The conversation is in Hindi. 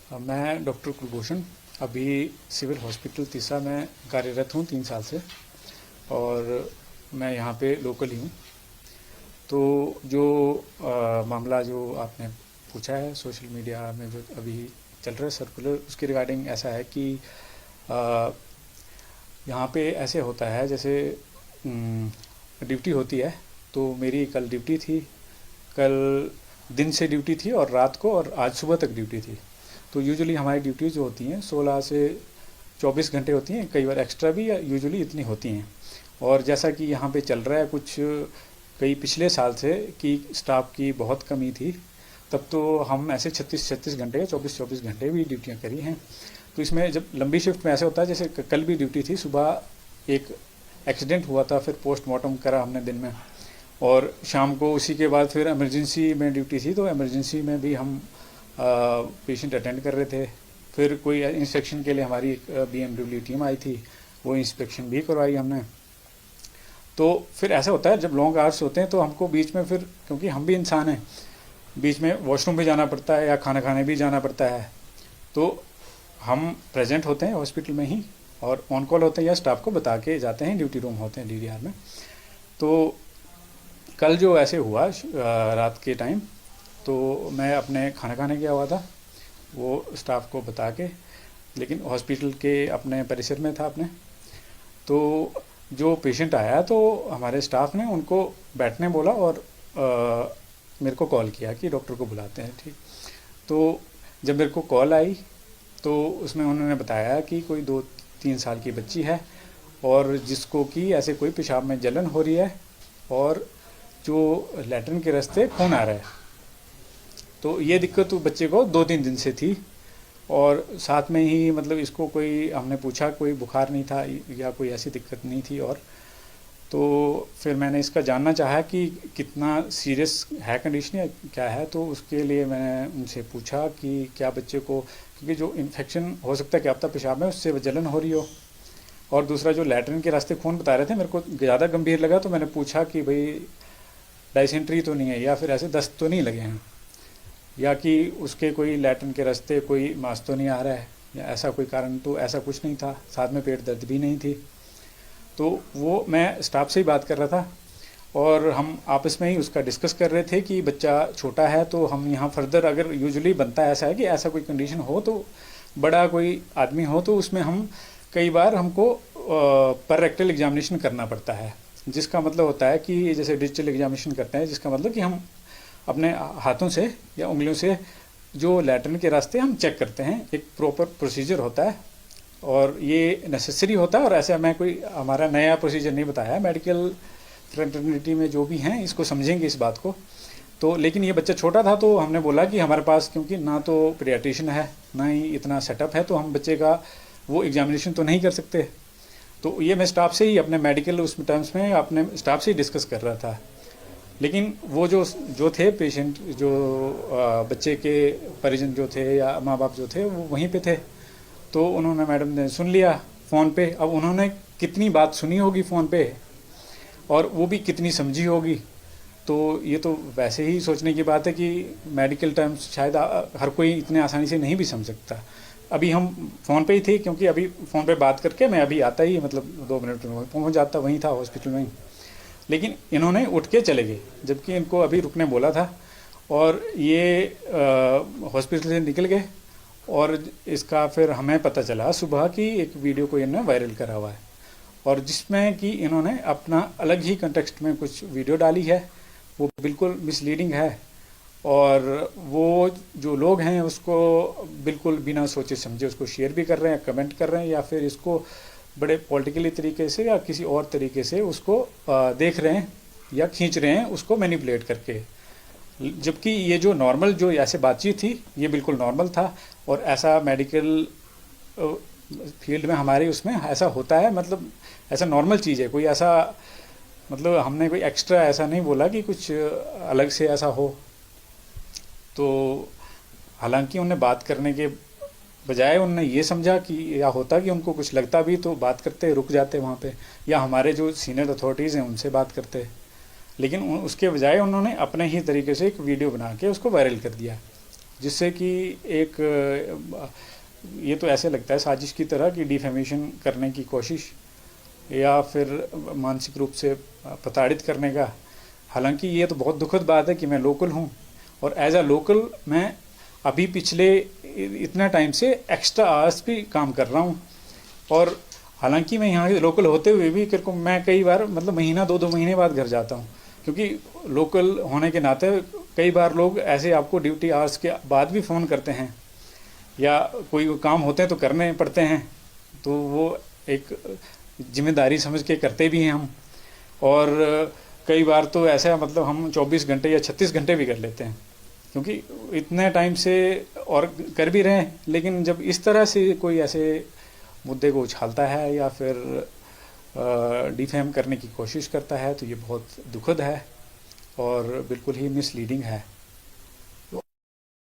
मैं डॉक्टर कुलभूषण अभी सिविल हॉस्पिटल तीसरा में कार्यरत हूँ 3 साल से। और मैं यहाँ पे लोकल ही हूँ। तो जो मामला जो आपने पूछा है सोशल मीडिया में जो अभी चल रहा है सर्कुलर, उसके रिगार्डिंग ऐसा है कि अ, यहाँ पे ऐसे होता है जैसे ड्यूटी होती है। तो मेरी कल ड्यूटी थी, कल दिन से ड्यूटी थी और रात को और आज सुबह तक ड्यूटी थी। तो यूजुअली हमारी ड्यूटी जो होती हैं 16 से 24 घंटे होती हैं, कई बार एक्स्ट्रा भी यूजुअली इतनी होती हैं। और जैसा कि यहाँ पे चल रहा है कुछ कई पिछले साल से कि स्टाफ की बहुत कमी थी, तब तो हम ऐसे 36-36 घंटे या 24-24 घंटे भी ड्यूटियाँ करी हैं। तो इसमें जब लंबी शिफ्ट में ऐसे होता है, जैसे कल भी ड्यूटी थी, सुबह एक एक्सीडेंट हुआ था, फिर पोस्टमार्टम करा हमने दिन में, और शाम को उसी के बाद फिर इमरजेंसी में ड्यूटी थी, तो इमरजेंसी में भी हम पेशेंट अटेंड कर रहे थे। फिर कोई इंस्पेक्शन के लिए हमारी एक BMW टीम आई थी, वो इंस्पेक्शन भी करवाई हमने। तो फिर ऐसा होता है जब लॉन्ग आवर्स होते हैं तो हमको बीच में फिर, क्योंकि हम भी इंसान हैं, बीच में वॉशरूम भी जाना पड़ता है या खाना खाने भी जाना पड़ता है। तो हम प्रेजेंट होते हैं हॉस्पिटल में ही और ऑन कॉल होते हैं या स्टाफ को बता के जाते हैं, ड्यूटी रूम होते हैं DDR में। तो कल जो ऐसे हुआ रात के टाइम, तो मैं अपने खाना खाने गया हुआ था, वो स्टाफ को बता के, लेकिन हॉस्पिटल के अपने परिसर में था अपने। तो जो पेशेंट आया तो हमारे स्टाफ ने उनको बैठने बोला और मेरे को कॉल किया कि डॉक्टर को बुलाते हैं। ठीक, तो जब मेरे को कॉल आई तो उसमें उन्होंने बताया कि कोई 2-3 साल की बच्ची है और जिसको कि ऐसे कोई पेशाब में जलन हो रही है और जो लैट्रिन के रास्ते खून आ रहा है। तो ये दिक्कत तो बच्चे को 2-3 दिन से थी, और साथ में ही मतलब इसको कोई, हमने पूछा कोई बुखार नहीं था या कोई ऐसी दिक्कत नहीं थी। और तो फिर मैंने इसका जानना चाहा कि कितना सीरियस है कंडीशन या क्या है। तो उसके लिए मैंने उनसे पूछा कि क्या बच्चे को, क्योंकि जो इन्फेक्शन हो सकता है क्या पता पेशाब में, उससे जलन हो रही हो, और दूसरा जो लैट्रिन के रास्ते खून बता रहे थे, मेरे को ज़्यादा गंभीर लगा। तो मैंने पूछा कि भाई डायसेंट्री तो नहीं है या फिर ऐसे दस्त तो नहीं लगे हैं, या कि उसके कोई लैट्रिन के रास्ते कोई मांस तो नहीं आ रहा है या ऐसा कोई कारण। तो ऐसा कुछ नहीं था, साथ में पेट दर्द भी नहीं थी। तो वो मैं स्टाफ से ही बात कर रहा था और हम आपस में ही उसका डिस्कस कर रहे थे कि बच्चा छोटा है, तो हम यहाँ फर्दर, अगर यूजुअली बनता है ऐसा है कि ऐसा कोई कंडीशन हो तो बड़ा कोई आदमी हो तो उसमें हम कई बार हमको पर रेक्टल एग्जामिनेशन करना पड़ता है, जिसका मतलब होता है कि जैसे डिजिटल एग्जामिनेशन करते हैं, जिसका मतलब कि हम अपने हाथों से या उंगलियों से जो लैट्रिन के रास्ते हम चेक करते हैं। एक प्रॉपर प्रोसीजर होता है और ये नेसेसरी होता है। और ऐसा मैं कोई हमारा नया प्रोसीजर नहीं बताया है, मेडिकल फ्रेटर्निटी में जो भी हैं इसको समझेंगे इस बात को। तो लेकिन ये बच्चा छोटा था तो हमने बोला कि हमारे पास, क्योंकि ना तो पीडियाट्रिशियन है ना ही इतना सेटअप है, तो हम बच्चे का वो एग्जामिनेशन तो नहीं कर सकते। तो ये मैं स्टाफ से ही अपने मेडिकल उस टर्म्स में अपने स्टाफ से ही डिस्कस कर रहा था। लेकिन वो जो थे पेशेंट, जो बच्चे के परिजन जो थे या माँ बाप जो थे, वो वहीं पे थे। तो उन्होंने, मैडम ने सुन लिया फ़ोन पे। अब उन्होंने कितनी बात सुनी होगी फ़ोन पे और वो भी कितनी समझी होगी, तो ये तो वैसे ही सोचने की बात है कि मेडिकल टर्म्स शायद हर कोई इतने आसानी से नहीं भी समझ सकता। अभी हम फ़ोन पे ही थे, क्योंकि अभी फ़ोन पे बात करके मैं अभी आता ही, मतलब 2 मिनट में पहुँच जाता, वहीं था हॉस्पिटल में ही। लेकिन इन्होंने उठ के चले गए, जबकि इनको अभी रुकने बोला था। और ये हॉस्पिटल से निकल गए और इसका फिर हमें पता चला सुबह कि एक वीडियो को इन्होंने वायरल करा हुआ है, और जिसमें कि इन्होंने अपना अलग ही कंटेक्स्ट में कुछ वीडियो डाली है, वो बिल्कुल मिसलीडिंग है। और वो जो लोग हैं उसको बिल्कुल बिना सोचे समझे उसको शेयर भी कर रहे हैं, कमेंट कर रहे हैं, या फिर इसको बड़े पॉलिटिकली तरीके से या किसी और तरीके से उसको देख रहे हैं या खींच रहे हैं उसको मैनिपुलेट करके। जबकि ये जो नॉर्मल, जो ऐसे बातचीत थी, ये बिल्कुल नॉर्मल था। और ऐसा मेडिकल फील्ड में हमारे उसमें ऐसा होता है, मतलब ऐसा नॉर्मल चीज़ है। कोई ऐसा, मतलब हमने कोई एक्स्ट्रा ऐसा नहीं बोला कि कुछ अलग से ऐसा हो। तो हालांकि उन्हें बात करने के बजाय उन्होंने ये समझा कि, या होता कि उनको कुछ लगता भी तो बात करते, रुक जाते वहाँ पे, या हमारे जो सीनियर अथॉरिटीज़ हैं उनसे बात करते। लेकिन उसके बजाय उन्होंने अपने ही तरीके से एक वीडियो बना के उसको वायरल कर दिया। जिससे कि एक ये तो ऐसे लगता है साजिश की तरह कि डिफेमेशन करने की कोशिश या फिर मानसिक रूप से प्रताड़ित करने का। हालांकि ये तो बहुत दुखद बात है कि मैं लोकल हूँ और एज अ लोकल मैं अभी पिछले इतना टाइम से एक्स्ट्रा आवर्स भी काम कर रहा हूँ। और हालांकि मैं यहाँ लोकल होते हुए भी मैं कई बार मतलब महीना 2-2 महीने बाद घर जाता हूँ, क्योंकि लोकल होने के नाते कई बार लोग ऐसे आपको ड्यूटी आवर्स के बाद भी फ़ोन करते हैं या कोई काम होते हैं तो करने पड़ते हैं, तो वो एक जिम्मेदारी समझ के करते भी हैं हम। और कई बार तो ऐसा मतलब हम 24 घंटे या 36 घंटे भी कर लेते हैं, क्योंकि इतने टाइम से और कर भी रहे हैं। लेकिन जब इस तरह से कोई ऐसे मुद्दे को उछालता है या फिर डिफेम करने की कोशिश करता है तो ये बहुत दुखद है और बिल्कुल ही मिसलीडिंग है।